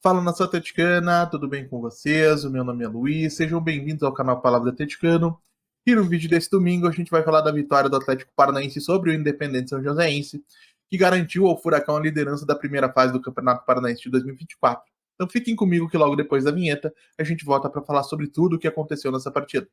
Fala, nação atleticana, tudo bem com vocês? O meu nome é Luiz, sejam bem-vindos ao canal Palavra Atleticano. E no vídeo desse domingo a gente vai falar da vitória do Atlético Paranaense sobre o Independente São Joséense, que garantiu ao Furacão a liderança da primeira fase do Campeonato Paranaense de 2024. Então fiquem comigo que logo depois da vinheta a gente volta para falar sobre tudo o que aconteceu nessa partida.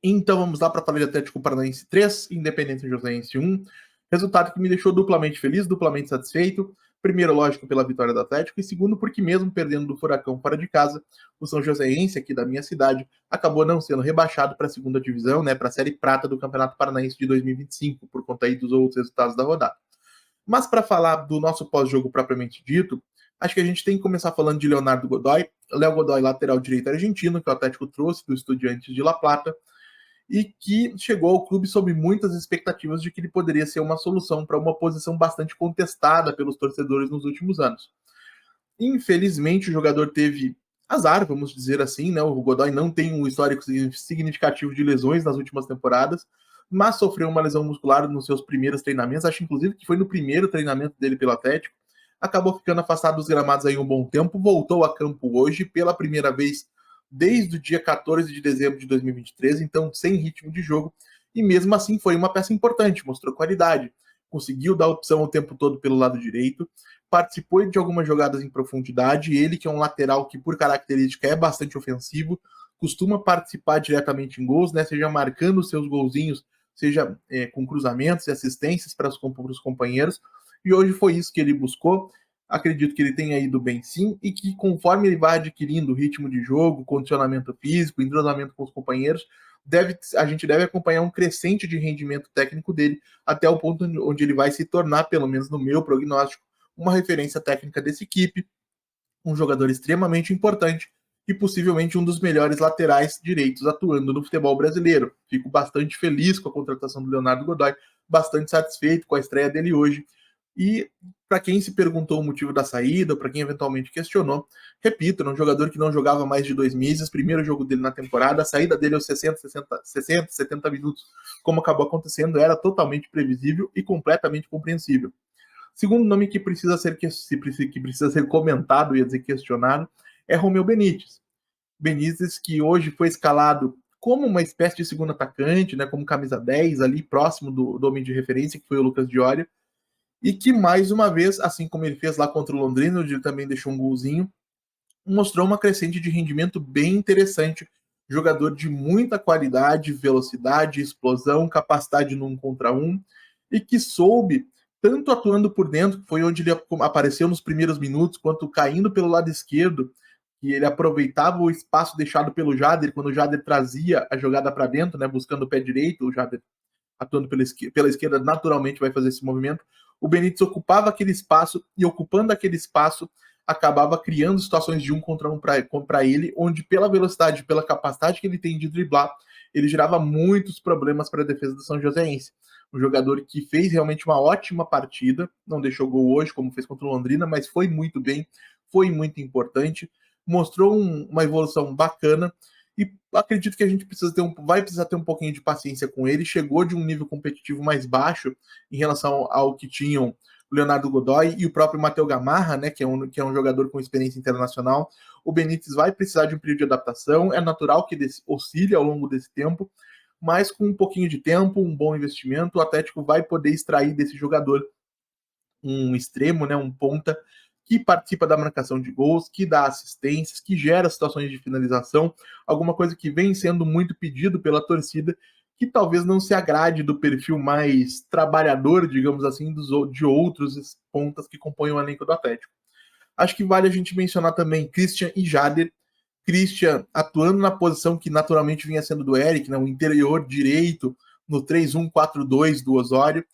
Então vamos lá para falar de Atlético Paranaense 3, Independente Joséense 1. Resultado que me deixou duplamente feliz, duplamente satisfeito. Primeiro, lógico, pela vitória do Atlético, e segundo, porque mesmo perdendo do Furacão fora de casa, o São Joséense, aqui da minha cidade, acabou não sendo rebaixado para a segunda divisão, né, para a Série Prata do Campeonato Paranaense de 2025, por conta aí dos outros resultados da rodada. Mas para falar do nosso pós-jogo propriamente dito, acho que a gente tem que começar falando de Leonardo Godoy. Léo Godoy, lateral direito argentino, que o Atlético trouxe do Estudiantes de La Plata, e que chegou ao clube sob muitas expectativas de que ele poderia ser uma solução para uma posição bastante contestada pelos torcedores nos últimos anos. Infelizmente, o jogador teve azar, vamos dizer assim, né? O Godoy não tem um histórico significativo de lesões nas últimas temporadas, mas sofreu uma lesão muscular nos seus primeiros treinamentos, acho inclusive que foi no primeiro treinamento dele pelo Atlético, acabou ficando afastado dos gramados aí um bom tempo, voltou a campo hoje pela primeira vez desde o dia 14 de dezembro de 2023, então sem ritmo de jogo, e mesmo assim foi uma peça importante, mostrou qualidade, conseguiu dar opção o tempo todo pelo lado direito, participou de algumas jogadas em profundidade, ele que é um lateral que por característica é bastante ofensivo, costuma participar diretamente em gols, né, seja marcando seus golzinhos, seja com cruzamentos e assistências para os companheiros, e hoje foi isso que ele buscou. Acredito que ele tenha ido bem sim, e que conforme ele vai adquirindo ritmo de jogo, condicionamento físico, entrosamento com os companheiros, a gente deve acompanhar um crescente de rendimento técnico dele, até o ponto onde ele vai se tornar, pelo menos no meu prognóstico, uma referência técnica dessa equipe, um jogador extremamente importante e possivelmente um dos melhores laterais direitos atuando no futebol brasileiro. Fico bastante feliz com a contratação do Leonardo Godoy, bastante satisfeito com a estreia dele hoje. E para quem se perguntou o motivo da saída, para quem eventualmente questionou, repito, era um jogador que não jogava mais de 2 meses, primeiro jogo dele na temporada, a saída dele aos 60, 70 minutos, como acabou acontecendo, era totalmente previsível e completamente compreensível. Segundo nome que precisa ser comentado, ia dizer questionado, é Romeu Benítez. Benítez, que hoje foi escalado como uma espécie de segundo atacante, né, como camisa 10, ali próximo do homem de referência, que foi o Lucas Diório, e que mais uma vez, assim como ele fez lá contra o Londrina, onde ele também deixou um golzinho, mostrou uma crescente de rendimento bem interessante. Jogador de muita qualidade, velocidade, explosão, capacidade no 1 contra 1, e que soube, tanto atuando por dentro, que foi onde ele apareceu nos primeiros minutos, quanto caindo pelo lado esquerdo, que ele aproveitava o espaço deixado pelo Jader, quando o Jader trazia a jogada para dentro, né, buscando o pé direito, o Jader atuando pela esquerda naturalmente vai fazer esse movimento. O Benítez ocupava aquele espaço e, ocupando aquele espaço, acabava criando situações de 1 contra 1 para ele, onde pela velocidade, pela capacidade que ele tem de driblar, ele gerava muitos problemas para a defesa do São Joséense. Um jogador que fez realmente uma ótima partida, não deixou gol hoje, como fez contra o Londrina, mas foi muito bem, foi muito importante, mostrou uma evolução bacana, e acredito que a gente vai precisar ter um pouquinho de paciência com ele. Chegou de um nível competitivo mais baixo em relação ao que tinham o Leonardo Godoy e o próprio Matheus Gamarra, né, que é um jogador com experiência internacional. O Benítez vai precisar de um período de adaptação, é natural que ele oscile ao longo desse tempo, mas com um pouquinho de tempo, um bom investimento, o Atlético vai poder extrair desse jogador um extremo, né, um ponta, que participa da marcação de gols, que dá assistências, que gera situações de finalização, alguma coisa que vem sendo muito pedido pela torcida, que talvez não se agrade do perfil mais trabalhador, digamos assim, de outros pontas que compõem o elenco do Atlético. Acho que vale a gente mencionar também Christian e Jader. Christian atuando na posição que naturalmente vinha sendo do Eric, né, o interior direito, no 3-1-4-2 do Osório.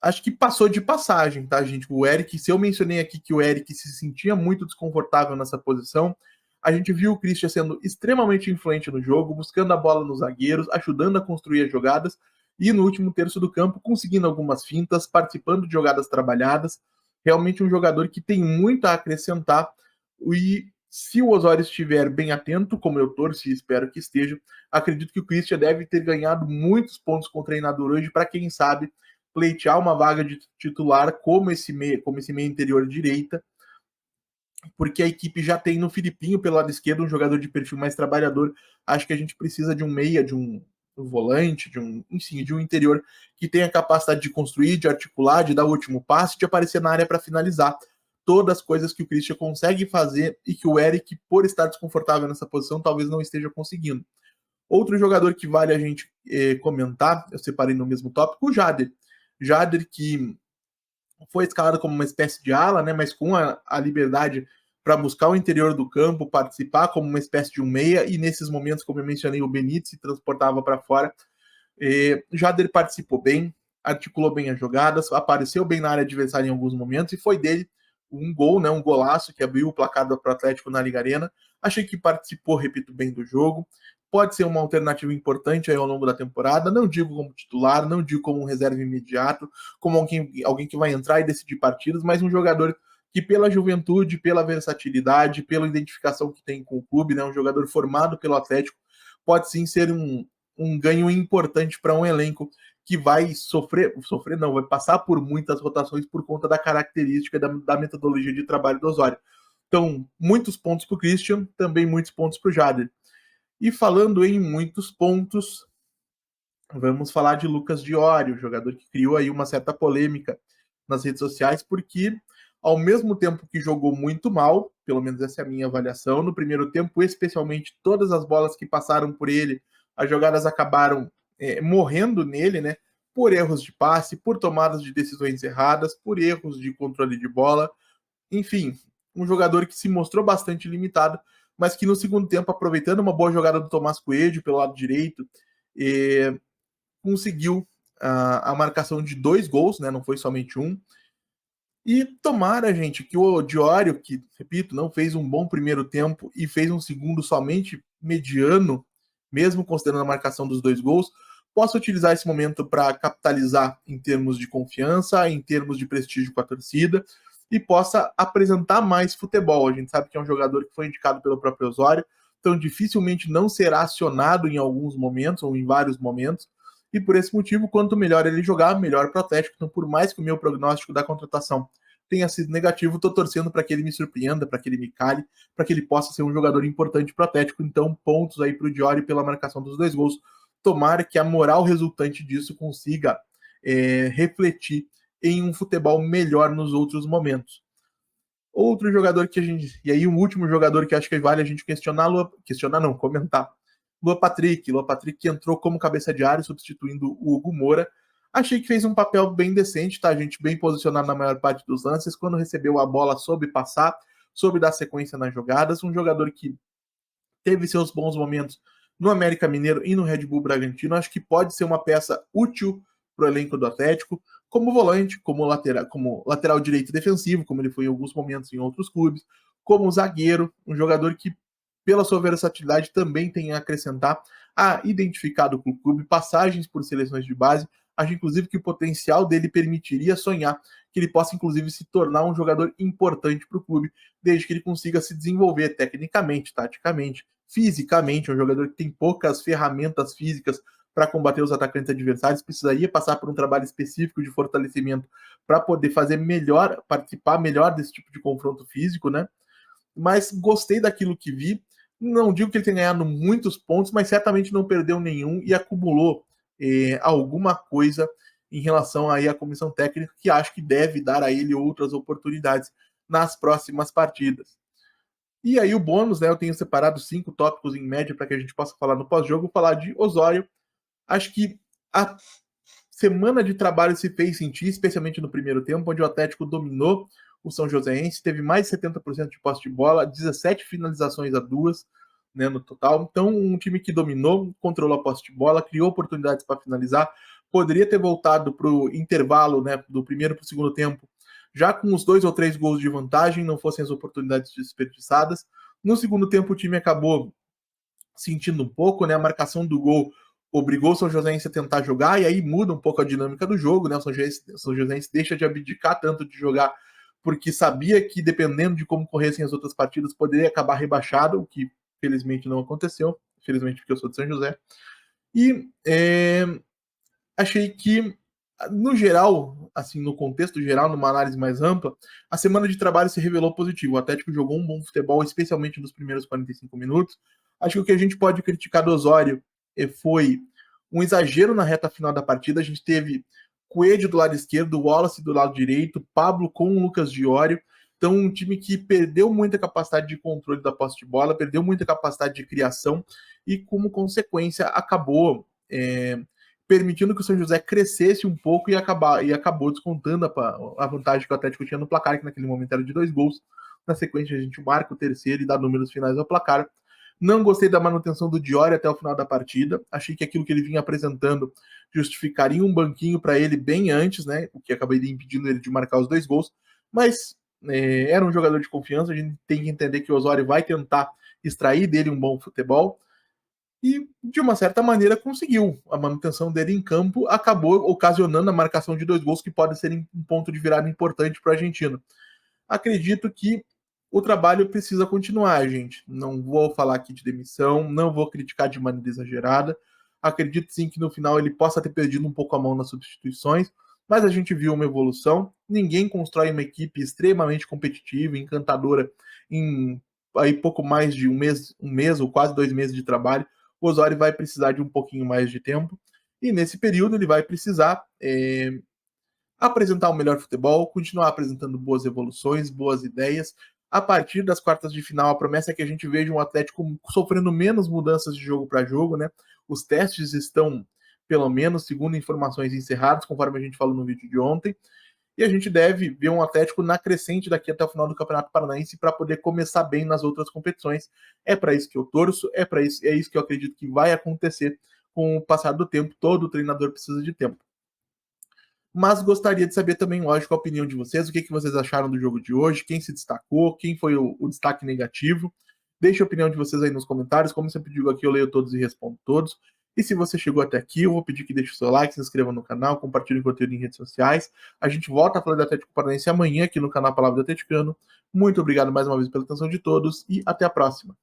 Acho que passou de passagem, tá, gente? O Eric, se eu mencionei aqui que o Eric se sentia muito desconfortável nessa posição, a gente viu o Christian sendo extremamente influente no jogo, buscando a bola nos zagueiros, ajudando a construir as jogadas, e no último terço do campo conseguindo algumas fintas, participando de jogadas trabalhadas. Realmente um jogador que tem muito a acrescentar, e Se o Osório estiver bem atento, como eu torço e espero que esteja, acredito que o Christian deve ter ganhado muitos pontos com o treinador hoje para, quem sabe, pleitear uma vaga de titular como esse meio interior direita, porque a equipe já tem no Filipinho pelo lado esquerdo um jogador de perfil mais trabalhador. Acho que a gente precisa de um meia, de um volante, enfim, de um interior que tenha a capacidade de construir, de articular, de dar o último passe, de aparecer na área para finalizar. Todas as coisas que o Christian consegue fazer e que o Eric, por estar desconfortável nessa posição, talvez não esteja conseguindo. Outro jogador que vale a gente comentar, eu separei no mesmo tópico, o Jader. Jader que foi escalado como uma espécie de ala, né, mas com a liberdade para buscar o interior do campo, participar como uma espécie de um meia, e nesses momentos, como eu mencionei, o Benítez se transportava para fora. Jader participou bem, articulou bem as jogadas, apareceu bem na área adversária em alguns momentos, e foi dele um gol, né, um golaço que abriu o placar para o Atlético na Liga Arena. Achei que participou, repito, bem do jogo. Pode ser uma alternativa importante aí ao longo da temporada. Não digo como titular, não digo como um reserva imediato, como alguém que vai entrar e decidir partidas, mas um jogador que, pela juventude, pela versatilidade, pela identificação que tem com o clube, né, um jogador formado pelo Atlético, pode sim ser um ganho importante para um elenco que vai sofrer não, vai passar por muitas rotações por conta da característica da metodologia de trabalho do Osório. Então, muitos pontos para o Christian, também muitos pontos para o Jader. E falando em muitos pontos, vamos falar de Lucas Diori, o jogador que criou aí uma certa polêmica nas redes sociais, porque ao mesmo tempo que jogou muito mal, pelo menos essa é a minha avaliação, no primeiro tempo, especialmente todas as bolas que passaram por ele, as jogadas acabaram morrendo nele, né? Por erros de passe, por tomadas de decisões erradas, por erros de controle de bola, enfim, um jogador que se mostrou bastante limitado, mas que no segundo tempo, aproveitando uma boa jogada do Tomás Coelho pelo lado direito, conseguiu a marcação de 2 gols, né? Não foi somente um. E tomara, gente, que o Diório, que, repito, não fez um bom primeiro tempo e fez um segundo somente mediano, mesmo considerando a marcação dos 2 gols, possa utilizar esse momento para capitalizar em termos de confiança, em termos de prestígio com a torcida, e possa apresentar mais futebol. A gente sabe que é um jogador que foi indicado pelo próprio Osório, então dificilmente não será acionado em alguns momentos ou em vários momentos, e por esse motivo, quanto melhor ele jogar, melhor para o Atlético. Então, por mais que o meu prognóstico da contratação tenha sido negativo, estou torcendo para que ele me surpreenda, para que ele me cale, para que ele possa ser um jogador importante para o Atlético. Então, pontos aí para o Diori pela marcação dos 2 gols. Tomara que a moral resultante disso consiga refletir em um futebol melhor nos outros momentos. Outro jogador que a gente. E aí, o último jogador que acho que vale a gente comentar. Lua Patrick que entrou como cabeça de área, substituindo o Hugo Moura. Achei que fez um papel bem decente, tá? A gente bem posicionado na maior parte dos lances. Quando recebeu a bola, soube passar, soube dar sequência nas jogadas. Um jogador que teve seus bons momentos no América Mineiro e no Red Bull Bragantino. Acho que pode ser uma peça útil para o elenco do Atlético, como volante, como lateral direito defensivo, como ele foi em alguns momentos em outros clubes, como zagueiro, um jogador que, pela sua versatilidade, também tem a acrescentar, identificado com o clube, passagens por seleções de base. Acho, inclusive, que o potencial dele permitiria sonhar que ele possa, inclusive, se tornar um jogador importante para o clube, desde que ele consiga se desenvolver tecnicamente, taticamente, fisicamente. Um jogador que tem poucas ferramentas físicas para combater os atacantes adversários, precisaria passar por um trabalho específico de fortalecimento para poder fazer melhor, participar melhor desse tipo de confronto físico, né? Mas gostei daquilo que vi. Não digo que ele tenha ganhado muitos pontos, mas certamente não perdeu nenhum e acumulou alguma coisa em relação aí à comissão técnica, que acho que deve dar a ele outras oportunidades nas próximas partidas. E aí o bônus, né? Eu tenho separado 5 tópicos em média para que a gente possa falar no pós-jogo, falar de Osório. Acho que a semana de trabalho se fez sentir, especialmente no primeiro tempo, onde o Atlético dominou o São Joséense, teve mais de 70% de posse de bola, 17 finalizações a 2, né, no total. Então, um time que dominou, controlou a posse de bola, criou oportunidades para finalizar, poderia ter voltado para o intervalo, né, do primeiro para o segundo tempo, já com os 2 ou 3 gols de vantagem, não fossem as oportunidades desperdiçadas. No segundo tempo, o time acabou sentindo um pouco, né, a marcação do gol obrigou o São Joséense a tentar jogar, e aí muda um pouco a dinâmica do jogo, né? O São Joséense deixa de abdicar tanto de jogar porque sabia que, dependendo de como corressem as outras partidas, poderia acabar rebaixado, o que felizmente não aconteceu, felizmente porque eu sou de São José. E achei que, no geral, assim, no contexto geral, numa análise mais ampla, a semana de trabalho se revelou positivo. O Atlético jogou um bom futebol, especialmente nos primeiros 45 minutos. Acho que o que a gente pode criticar do Osório foi um exagero na reta final da partida. A gente teve Coelho do lado esquerdo, Wallace do lado direito, Pablo com o Lucas Diório. Então, um time que perdeu muita capacidade de controle da posse de bola, perdeu muita capacidade de criação e, como consequência, acabou permitindo que o São José crescesse um pouco e acabou descontando a vantagem que o Atlético tinha no placar, que naquele momento era de 2 gols. Na sequência, a gente marca o terceiro e dá números finais ao placar. Não gostei da manutenção do Diori até o final da partida. Achei que aquilo que ele vinha apresentando justificaria um banquinho para ele bem antes, né? O que acabei impedindo ele de marcar os 2 gols. Mas era um jogador de confiança. A gente tem que entender que o Osório vai tentar extrair dele um bom futebol. E, de uma certa maneira, conseguiu. A manutenção dele em campo acabou ocasionando a marcação de 2 gols, que pode ser um ponto de virada importante para o argentino. Acredito que o trabalho precisa continuar, gente. Não vou falar aqui de demissão, não vou criticar de maneira exagerada. Acredito sim que no final ele possa ter perdido um pouco a mão nas substituições, mas a gente viu uma evolução. Ninguém constrói uma equipe extremamente competitiva, encantadora, em aí pouco mais de um mês ou quase 2 meses de trabalho. O Osório vai precisar de um pouquinho mais de tempo, e nesse período ele vai precisar apresentar o melhor futebol, continuar apresentando boas evoluções, boas ideias. A partir das quartas de final, a promessa é que a gente veja um Atlético sofrendo menos mudanças de jogo para jogo, né? Os testes estão, pelo menos, segundo informações, encerrados, conforme a gente falou no vídeo de ontem. E a gente deve ver um Atlético na crescente daqui até o final do Campeonato Paranaense para poder começar bem nas outras competições. É para isso que eu torço, é isso que eu acredito que vai acontecer com o passar do tempo. Todo treinador precisa de tempo. Mas gostaria de saber também, lógico, a opinião de vocês, o que vocês acharam do jogo de hoje, quem se destacou, quem foi o destaque negativo. Deixe a opinião de vocês aí nos comentários. Como sempre digo aqui, eu leio todos e respondo todos. E se você chegou até aqui, eu vou pedir que deixe o seu like, se inscreva no canal, compartilhe o conteúdo em redes sociais. A gente volta a falar do Atlético Paranaense amanhã aqui no canal Palavra do Atleticano. Muito obrigado mais uma vez pela atenção de todos e até a próxima.